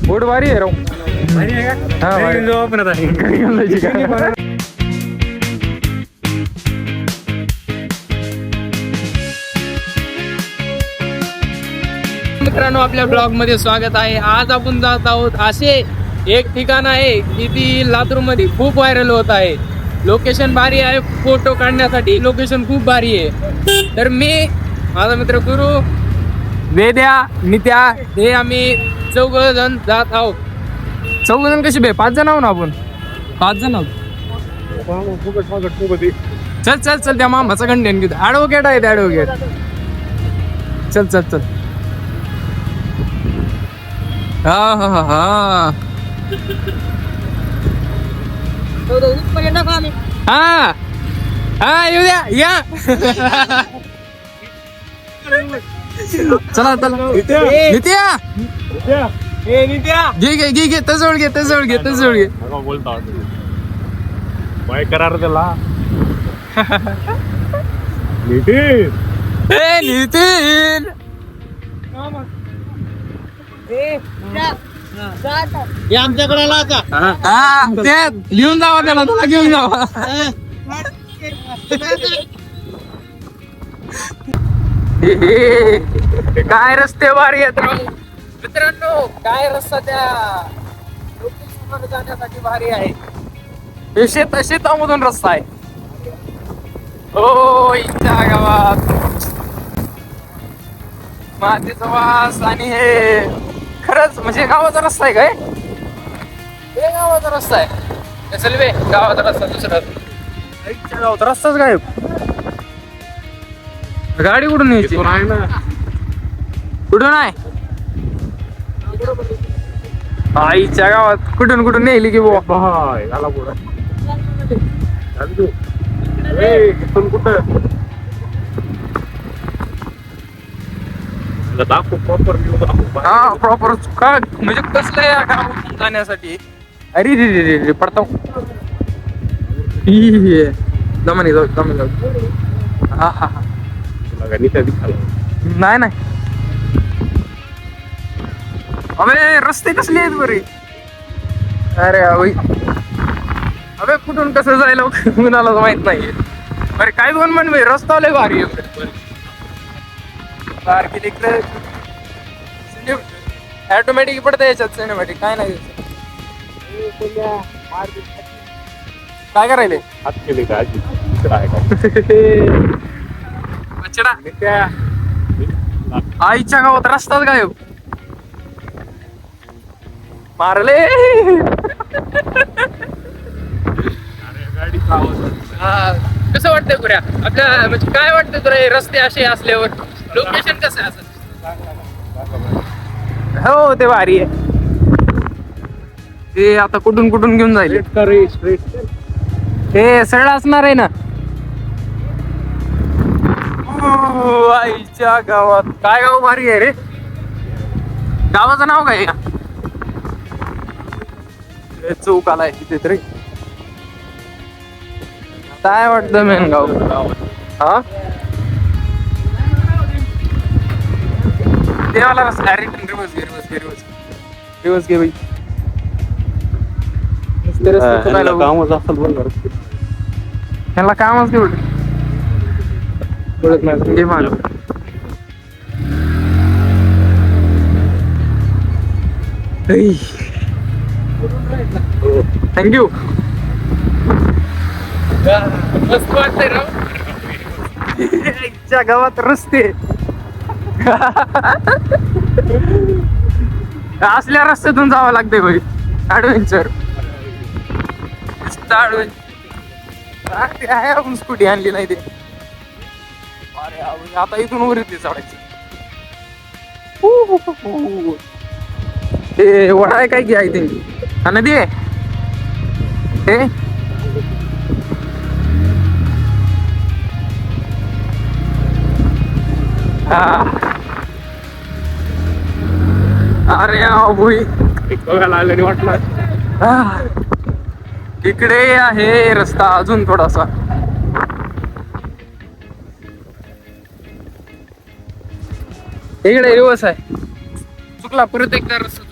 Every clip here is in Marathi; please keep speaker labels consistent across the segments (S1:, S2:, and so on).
S1: बोट भारी आहे राव. हा मित्रांनो, आपल्या ब्लॉग मध्ये स्वागत आहे. आज आपण जात आहोत असे एक ठिकाण आहे की ती लातूर मध्ये खूप व्हायरल होत आहे. लोकेशन भारी आहे, फोटो काढण्यासाठी लोकेशन खूप भारी आहे. तर मी, माझा मित्र गुरु, वेद्या, नित्या हे आम्ही 4 जण जात आहोत. 4 जण कशी बे? 5 जण आहो ना आपण. 5 जण आहोत. चल चल चल, त्या मामाचा कंटेंट घेतो. ॲडव्होकेट आहे, ॲडव्होकेट. चल चल चल. हा हा हा हा हा हा, येऊ द्या, या. चला चला. नित्या घे घे घे घे, तसोड घे, तसोड घे, तसोड घे.
S2: बोलता बाय करार त्याला. नितीन,
S1: ए नितीन,
S3: आमच्याकडे आला आता.
S1: हा ते घेऊन जावा त्याला, त्याला घेऊन जावा. काय रस्ते भारी आहेत राव मित्रांनो. काय रस्ता त्या लोकेशनवर जाण्यासाठी भारी आहे. शेतामधून रस्ता आहे. हो, इथच्या गावात मातीचा वास. आणि हे खरंच म्हणजे गावाचा रस्ता आहे काय? हे गावाचा रस्ता आहे. चल बे, गावाचा रस्ता दुसरा. गावाचा रस्ताच काय? गाडी कुठून यायची?
S2: आहे ना.
S1: कुठून आहे? आईच्या गावात कुठून कुठून नेली की बाबा.
S2: बाय आला पुढे. इथून कुठं दाखव प्रॉपर व्ह्यू दाखव.
S1: हा प्रॉपर का म्हणजे कसलं या गावातून जाण्यासाठी. अरे रे रे रे रे, पडता. जमानी जाऊ, जमानी जाऊ. हा हा हा. नाही नाही. अबे रस्ते कसले आहेत बरे. अरे अभि, अबे कुठून कसं जायला कुणालाच माहित नाही. अरे काय दोन म्हण भाई, रस्ता लय भारी आहे. ऑटोमॅटिक पडतं याच्यात, सिनेमॅटिक काय नाही. काय करायले?
S2: हात केले का आजी? आहे
S1: बछडा. आईच्या गावात रस्ताच गायब. मारले.
S2: गाडीचा आवाज.
S1: कसं वाटतंय गुऱ्या आपल्या, म्हणजे काय वाटतंय तुला हे रस्ते असे असल्यावर? लोकेशन कसं आहे असं? हो ते भारी आहे. ते आता कुठून कुठून घेऊन जाईल? हे सरळ असणार आहे ना. आईच्या गावात काय गाव भारी आहे रे. गावाचं नाव काय? चौक आलाय तिथे तरी. काय वाटतं मेन गाव? हा देवाला रस्ता. रिवर्स घे, रिवर्स घे, रिवर्स रिवर्स घे बाई.
S2: कामच असेल बरोबर.
S1: त्यांना कामच तेवढं ओळख नाही. घे माग. थँक्यू. मस्त वाटतंय राव. च्या गावात रस्ते असल्या रस्त्यातून जावं लागतंय भाई. ऍडव्हेंचर. आपण स्कूटी आणली नाही ते. अरे आता इथून वर येते चढायचं. ते वडा आहे काय की? आय थिंक हा नदी आहे हे. अरे भुई
S2: बघायला आल्याने वाटलं.
S1: इकडे आहे रस्ता अजून थोडासा. इकडे रिवर्स आहे. चुकला परत एकदा रस्ता.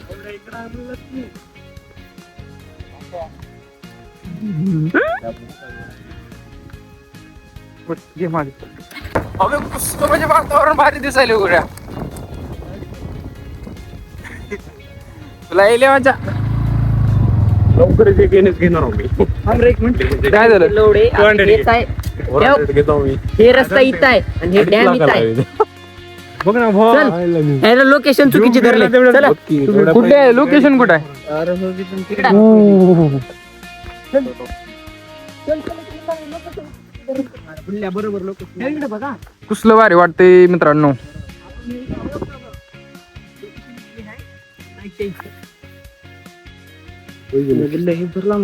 S1: अबे पुष्कळ म्हणजे वातावरण भारी दिसायला उघड्या. तुला येईल माझ्या
S2: लवकरच एक येणेच घेणार आहो मी.
S3: एक मिनिट
S1: काय झालं?
S3: लोडे येत आहे.
S2: वरात घेतो मी.
S3: हे रस्ता इथं आहे आणि हे डॅम इथं आहे.
S2: बघ ना
S3: चल. ह्याला लोकेशन चुकीचे धरले. चला
S1: कुठे आहे लोकेशन? कुठे आहे?
S3: इकडं. बरोबर लोकेशन बघा.
S1: कुसलं भारी वाटते मित्रांनो.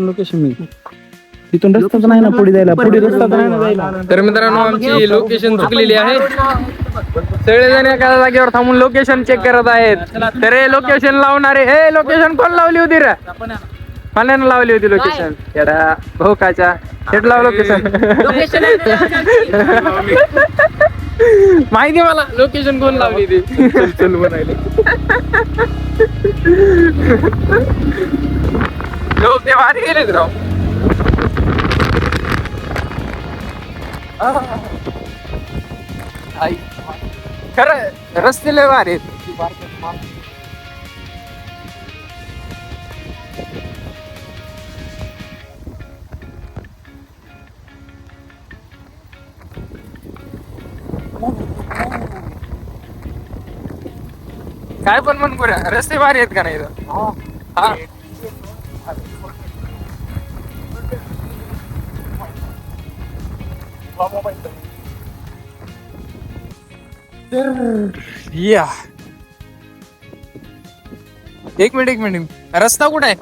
S3: लोकेशन तिथून रस्ताच नाही ना पुढे जायला. पुढे रस्ता नाही ना जायला.
S1: तर मित्रांनो आमची लोकेशन चुकलेली आहे. सगळेजण एका जागेवर थांबून लोकेशन चेक करत आहेत. तर हे लोकेशन लावणारे हे लोकेशन कोण लावली होती रे? पाण्यानं लावली होती लोकेशन. येडा भाऊ काचा थेट लाव लोकेशन. माहिती मला लोकेशन कोण लावली ती.
S2: चल बनायला.
S1: लोक ते भारी गेलेत राव. खरं रस्ते लय भारी आहेत. काय पण म्हण करूया रस्ते भारी आहेत का नाही इथं? हा. या एक मिनिट रस्ता कुठे आहे?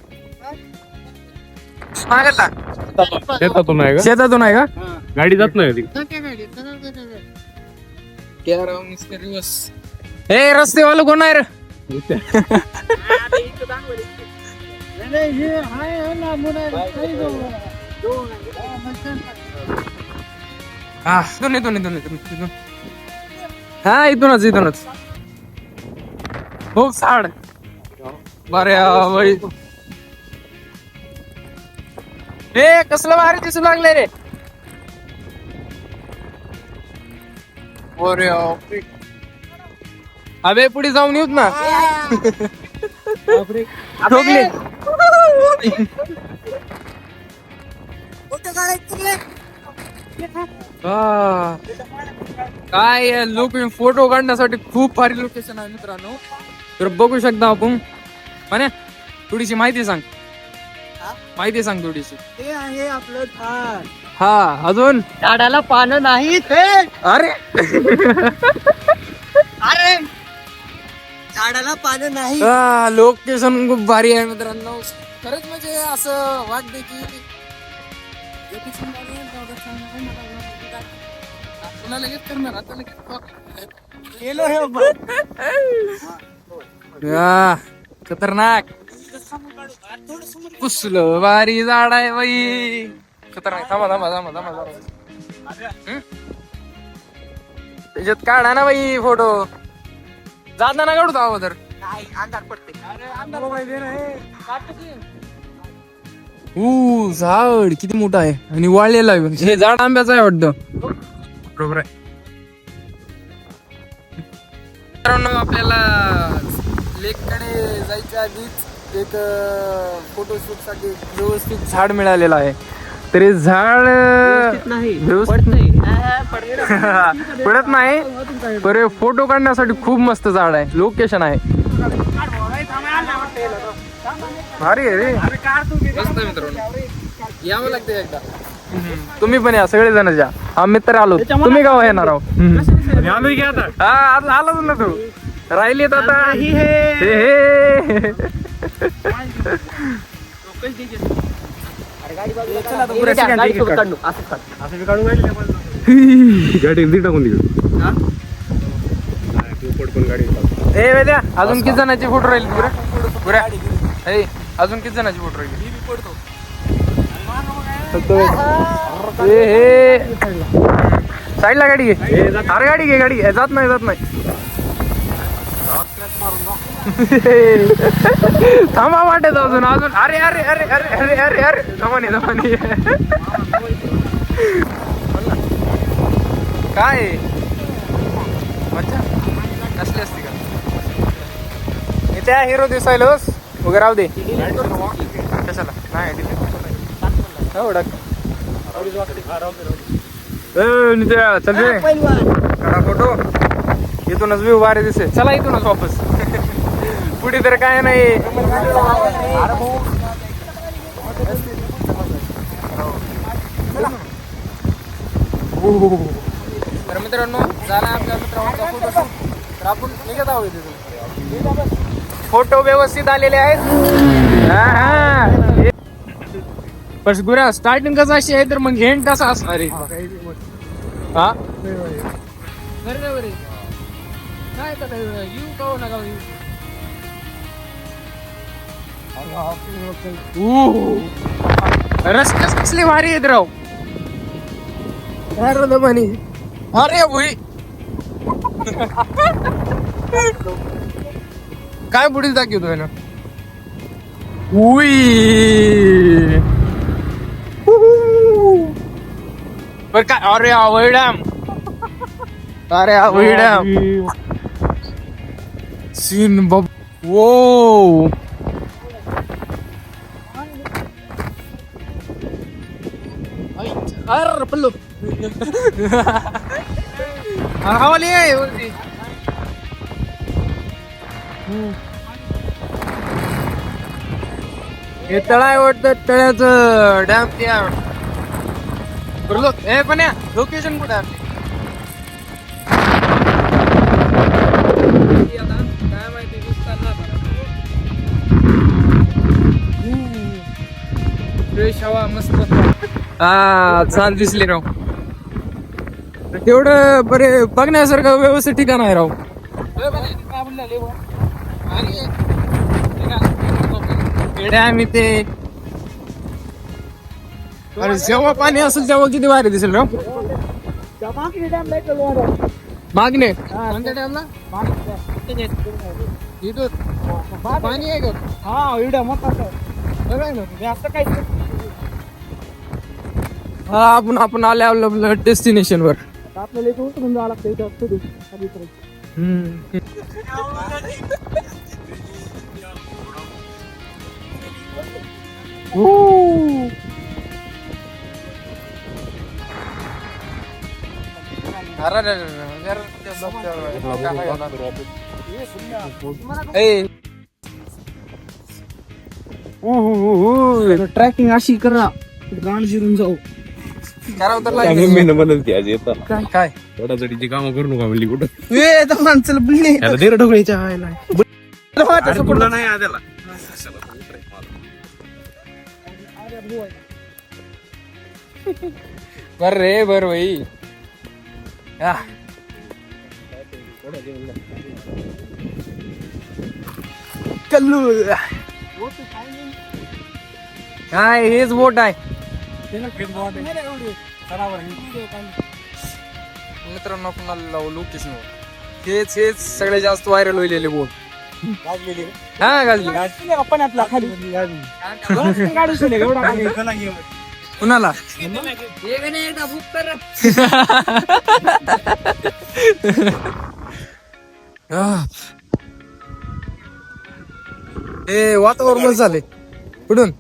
S1: मागला
S2: शेतातून आहे का?
S1: शेतातून आहे का?
S2: गाडी जात नाही ती.
S1: हे रस्तेवालं कोण आहे रे? इथून हा इथूनच हो झाड बरे बाई. हे कसलं भारी दिसू लागले रे. अबे पुढे जाऊन येऊत ना. ठोकले. काय लोक फोटो काढण्यासाठी खूप भारी लोकेशन आहे मित्रांनो. तर बघू शकता आपण. म्हणे थोडीशी माहिती सांग. माहिती थोडीशी.
S3: हे आहे आपलं झाड.
S1: हा अजून
S3: झाडाला पानं नाहीत.
S1: अरे
S3: अरे झाडाला पानं नाही.
S1: लोकेशन खूप भारी आहे मित्रांनो. खरंच म्हणजे असं वाटतं की तुला लगेच करणार आता लगेच. खतरनाक पुसलं भारी झाड आहे बाई. खतरनाक. थांबा त्याच्यात काढा ना बाई फोटो. जाताना काढू अगोदर.
S3: अंधार पडते.
S1: झाड किती मोठं आहे आणि वाळलेलं आहे. हे झाड आंब्याचं आहे वाटतं.
S2: बरोबर आहे.
S1: आपल्याला लेक कडे जायच्या आधीच एक फोटोशूट साठी व्यवस्थित झाड मिळालेलं आहे. तर हे झाड पडत नाही पर फोटो काढण्यासाठी खूप मस्त झाड आहे. लोकेशन आहे भारी आहे रे. मस्त मित्रांनो यावं लागतं एकदा. तुम्ही पण या सगळेजण या. आम्ही तर आलो. तुम्ही गाव येणार आहो.
S2: आलोय की आता.
S1: हा आज आलाच ना तू. राहिलेत आता.
S2: गाडी टाकून
S1: वेद्या अजून किती जणांची फोटो राहिली पुऱ्या अजून किती जणांची फोटो राहिली? साईडला गाडी घे. अरे गाडी घे. गाडी जात नाही. थांबा वाटत अजून अजून अरे अरे अरे अरे अरे अरे अरे जमाने जमाने काय मच्छा कसली असते का इथे हिरो दिसायलोस वगैरे राहू दे कशाला नाही एवढं चल रे काढा फोटो इथूनच व्यू भारी दिसे चला इथूनच वापस पुढे तर काय नाही तर मित्रांनो झाला आपल्या मित्रांचा फोटो तर आपण निघत आहोत तिथून फोटो व्यवस्थित आलेले आहेत पण गुरा स्टार्टिंग कसं अशी आहे तर मग एंड कसा असणार आहे हा काय तर येऊ का नका रस्ते कसले भारी आहेत राव म्हणे अरे भुई काय पुढील दाखवतोय ना बर काय अरे आवय डॅम अरे आवय डॅम सीन बब वो अरे पल्लू हवाली आहे वरती हे तळा आहे वाटतं तळ्याचं डॅम ते आहे बरोबर हे पण या लोकेशन कुठे आहे काय माहिती फ्रेश हवा मस्त हा छान दिसले राव तेवढं बरे बघण्यासारखं व्यवस्थित ठिकाण आहे राव आम्ही ते अरे जेव्हा पाणी असेल तेव्हा किती भारी दिसेल राव मागणे कोणत्या डॅमला इथं पाणी आहे का हा एवढ्या मोठा हा आपण आले आपलं डेस्टिनेशन वर आपल्याला इथे उतरून जावं लागतं इथे
S3: ट्रॅकिंग अशी करा गाण शिरून जाऊ
S1: काय
S2: थोडासाठीची कामं करू नका म्हणली कुठं
S3: माणसाला
S2: ढोकळीच्या नाही आद्याला
S1: बर रे बर भाई कल्लू काय हेच बोट आहे मित्रांनो आपण लोकेशन हेच सगळ्यात जास्त व्हायरल होईलेले बोट हा गाजली कुणाला हे वातावरण झाले कुठून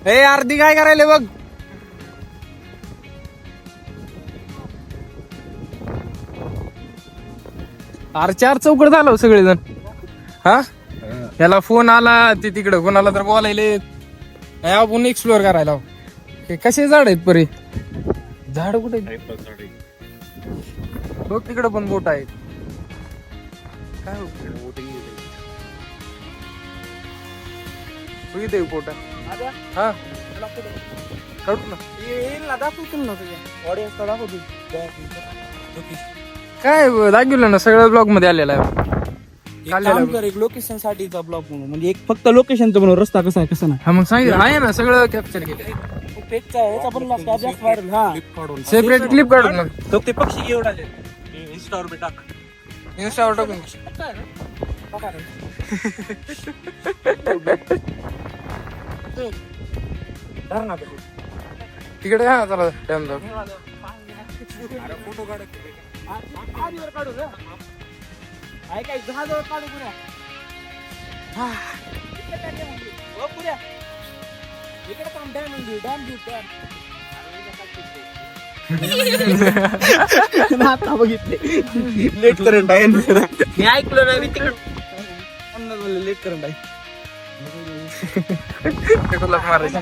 S1: हे अर्धी काय करायले बघ चार चौकड झालं सगळेजण हा याला फोन आला ते तिकडं कोणाला तर बोलायले आपण एक्सप्लोअर करायला हे कसे झाड आहेत परी झाड कुठे बघ तिकडं पण बोट आहे काय इथे बोट हा काढू ना काय दाखवलं ना सगळ्या ब्लॉग मध्ये आलेला आहे
S3: लोकेशन साठीचा ब्लॉग म्हणून म्हणजे एक फक्त लोकेशनचं म्हणून रस्ता कसा आहे कसा नाही
S1: हा मग सांगितलं आहे ना सगळं कॅप्चर केलं सेपरेट क्लिप काढून मग
S3: तो ते पक्षी घेऊन आले
S2: इंस्टावर टाक.
S1: इंस्टावर टाकून तिकडे हा चला टाइम जाऊ
S3: आता बघितले लेट करंट आहे मी ऐकलं नाही तिकडे लेट करंट आहे
S1: मारायचं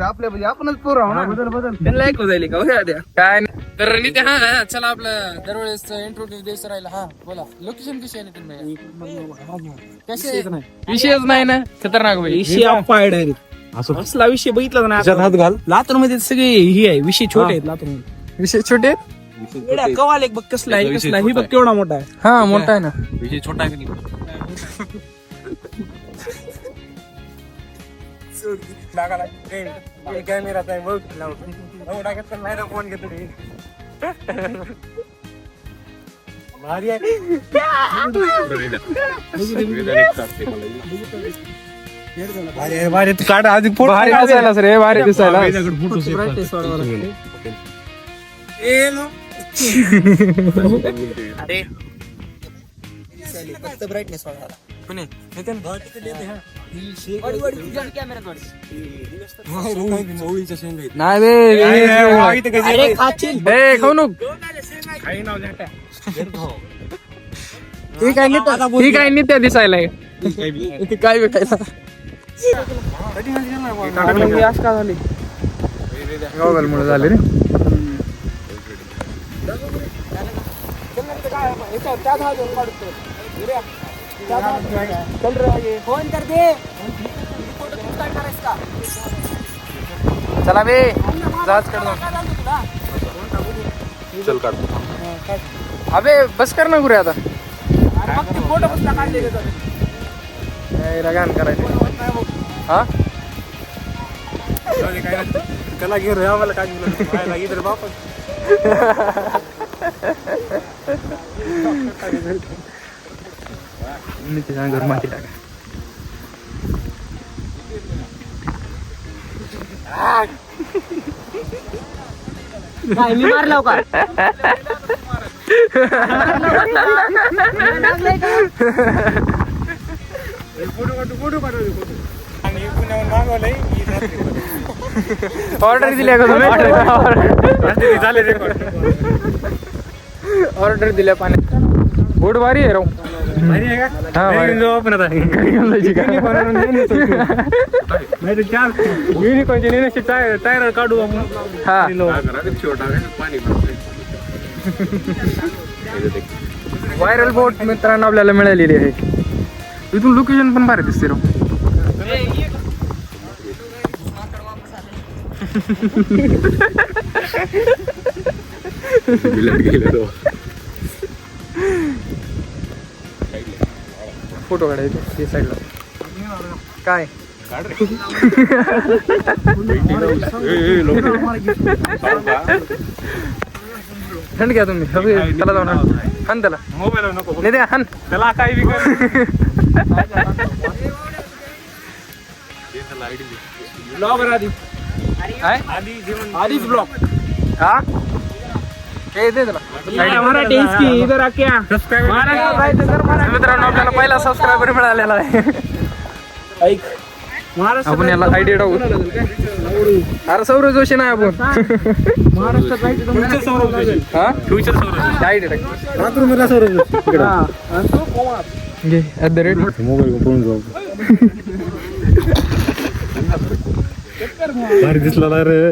S3: आपल्या म्हणजे आपणच पोर आहो ना बदल त्यांना ऐकू जाईल का
S1: काय नाही. तर नित्य हा चला आपलं दरवेळेस इंट्रोड्यूस द्यायचं राहिला हा बोला लोकेशन कशी आहे तुम्ही कसे विषयच नाही ना खतरनाक भाई
S3: विषय अपायड आहे असं असला विषय बघितला ना हात घाल लातूर मध्ये सगळे हे आहे विषय छोटे आहेत लातूर मध्ये
S1: विषय छोटे
S3: कवाल एक बघ कसला आहे कसला ही बघ केवढा मोठा आहे
S1: हा मोठा आहे ना
S2: विषय छोटा आहे की नाही?
S3: कॅमेरा फोन घेतो भारी आहे भारी तू काढ आधी
S1: भारी दिसायला रे भारी दिसायला
S3: ब्राईटनेस
S1: नाही खाऊ नको ठीक आहे नित्य दिसायला काय भेटायला का झाली गॉगल मुळे झाले रे
S3: फोन कर दे
S1: चला बे जहाज काढ
S2: चल काढ.
S1: अबे बस कर ना गुरे आता
S3: फोटो कसला काढले
S1: लगान करायचं हा
S3: त्याला घेऊन रे आम्हाला काय इतर बाप घर माती टाका काय मी मारलाव का
S1: ऑर्डर दिल्या का तुम्ही ऑर्डर दिल्या पाण्यात बोट भारी आहे राव हा
S3: टायर काढू
S1: हा
S2: छोटा पाणी
S1: व्हायरल बोट मित्रांनो आपल्याला मिळालेली आहे इथून लोकेशन पण भारी दिसते राव फोटो काढायचे हे साईडला काय थंड घ्या तुम्ही त्याला जाऊन हान त्याला
S3: मोबाईल नको
S1: नाही द्या हान
S3: त्याला काही बी ब्लॉगर आधी आधीच ब्लॉग
S1: हा हे दे त्याला
S3: मराठी इधर आक्या
S1: मित्रांनो आपल्याला पहिला सबस्क्रायबर मिळालेला आहे
S3: ऐक
S1: आपण याला आयडिया टाकू अरे सौरव जोशी नाही आपण
S3: महाराष्ट्रात
S1: हा
S3: फ्युचर
S1: आयडिया टाक
S3: रात्र मला
S1: घे @
S2: मोबाईल पळून जाऊ भारी दिसला ना रे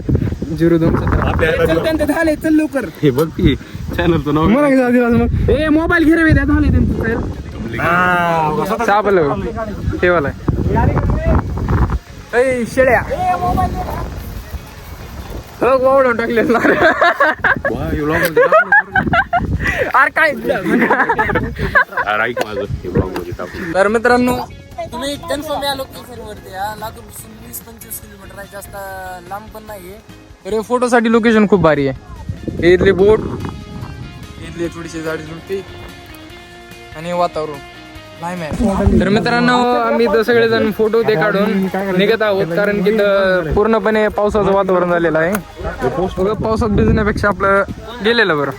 S1: 0217
S3: झाले चल लवकर
S2: हे बघ की चॅनलचं नाव
S3: मग ए मोबाईल घे रे झाले त्यांचं
S1: सापलं ठेवालाय शेळ्या वावडून टाकले
S2: वा, हे vlog मध्ये टाकलं बरं का?
S1: अरे काय
S2: अरे ऐक माझं हे vlog मध्ये टाकलं.
S1: तर मित्रांनो तुम्ही कन्फर्म या लोकेशन वरती या लातूर 20-25 किलोमीटर आहे, जास्त लांब पण नाहीये. तर हे फोटोसाठी लोकेशन खूप भारी आहे. हे इथले बोट, इथले थोडीशी झाडी झुडपी आणि वातावरण तर मित्रांनो आम्ही तर सगळेजण फोटो ते काढून निघत आहोत, कारण की इथं पूर्णपणे पावसाचं वातावरण झालेलं आहे. पावसात भिजण्यापेक्षा आपलं गेलेलं बरं.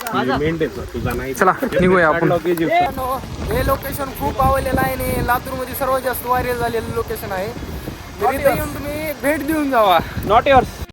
S2: तुझा नाही
S1: चला निघूया आपण. हे लोकेशन खूप आवडलेलं आहे आणि लातूर मध्ये सर्वात जास्त व्हायरल झालेलं लोकेशन आहे. तर इथे येऊन तुम्ही भेट देऊन जावा.
S3: Not yours.